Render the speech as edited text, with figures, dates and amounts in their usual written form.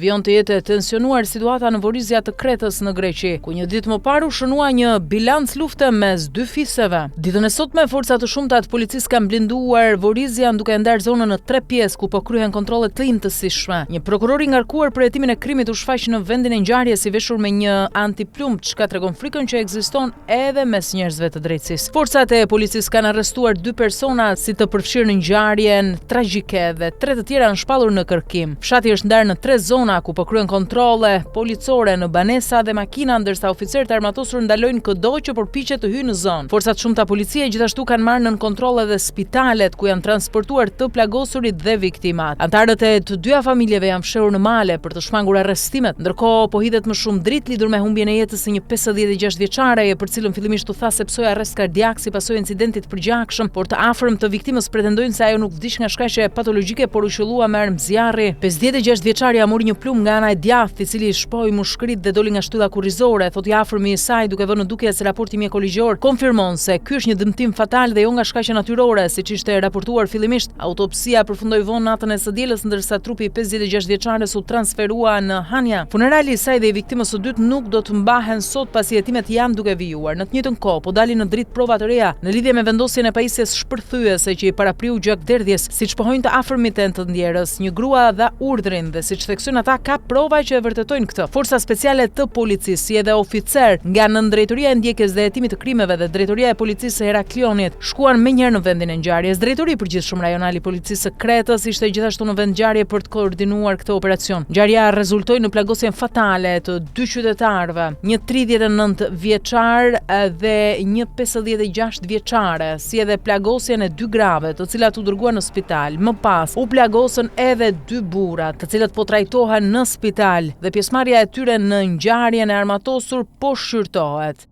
Vion të jetë e tensionuar situata në Vorizja të Kretës në Greqi, ku një ditë më parë u shënua një bilanc lufte mes dy fiseve. Ditën e sotme, forca të shumta të policisë kanë blinduar Vorizjan duke ndarë zonën në 3 pjesë ku po kryhen kontrolle të imtësishme. Një prokuror i ngarkuar për hetimin e krimit u shfaq në vendin e ngjarjes i veshur me një antiplumb, çka tregon frikën që ekziston edhe mes njerëzve të drejtësisë. Forcat e policisë kanë arrestuar 2 persona si të përfshirë në ngjarjen tragjike dhe 3 të tjera janë shpallur në kërkim. Fshati është ndarë në 3 zona ku po kryen kontrolle policore në banesa dhe makina, ndërsa oficerët e armatosur ndalojnë çdo që përpiqet të hyjë në zonë. Forcat shumta policie gjithashtu kanë marrë nën kontroll edhe spitalet ku janë transportuar të plagosurit dhe viktimat. Antarët e të dyja familjeve janë fshehur në male për të shmangur arrestimet, ndërkohë po hidhet më shumë dritë lidhur me humbjen e jetës së një 56 vjeçare, për cilën fillimisht u tha se psoi arrest kardiak si pasojë incidentit përgjakshëm, por të afërm të viktimës pretendojnë se ajo nuk vdiq nga shkaqe patologjike, por u qellua me armë zjarri. 56 vjeçaria mori një plumb nga ana e djathtë, i cili shpoi mushkrit dhe doli nga shtylla kurrizore, thotë i afërmi i saj, duke vënë në dukje se raporti mjekoligjor konfirmon se ky është një dëmtim fatal dhe jo nga shkaqe natyrore, siç ishte raportuar fillimisht. Autopsia përfundoi vonë natën e së dielës, ndërsa trupi i 56 vjeçares u transferua në Hania. Funerali i saj dhe i viktimës së dytë nuk do të mbahen sot pasi hetimet janë duke vijuar. Në të njëjtën kohë po dalin në dritë prova të reja në lidhje me vendosjen e pajisjes shpërthyese që i parapriu gjatë derdhjes, siç pohojnë të afërmit e të ndjerës. Një grua dha urdhrin dhe siç theksojnë ata, ka prova që e vërtetojnë këtë. Forca speciale të policisë si edhe oficer nga Nëndrejtoria e Ndjekjes dhe Hetimit të Krimeve dhe Drejtoria e Policisë së Heraklionit shkuan menjëherë në vendin e ngjarjes. Drejtori i Përgjithshëm Rajonal i Policisë së Kretës ishte gjithashtu në vend ngjarje për të koordinuar këtë operacion. Ngjarja rezultoi në plagosjen fatale të 2 qytetarëve, një 39 vjeçar dhe një 56 vjeçare, si edhe plagosjen e 2 grave, të cilat u dërguan në spital. Më pas u plagosën edhe 2 burra, të cilët po trajtohen në spital dhe pjesëmarrja e tyre në ngjarjen e armatosur po shqyrtohet.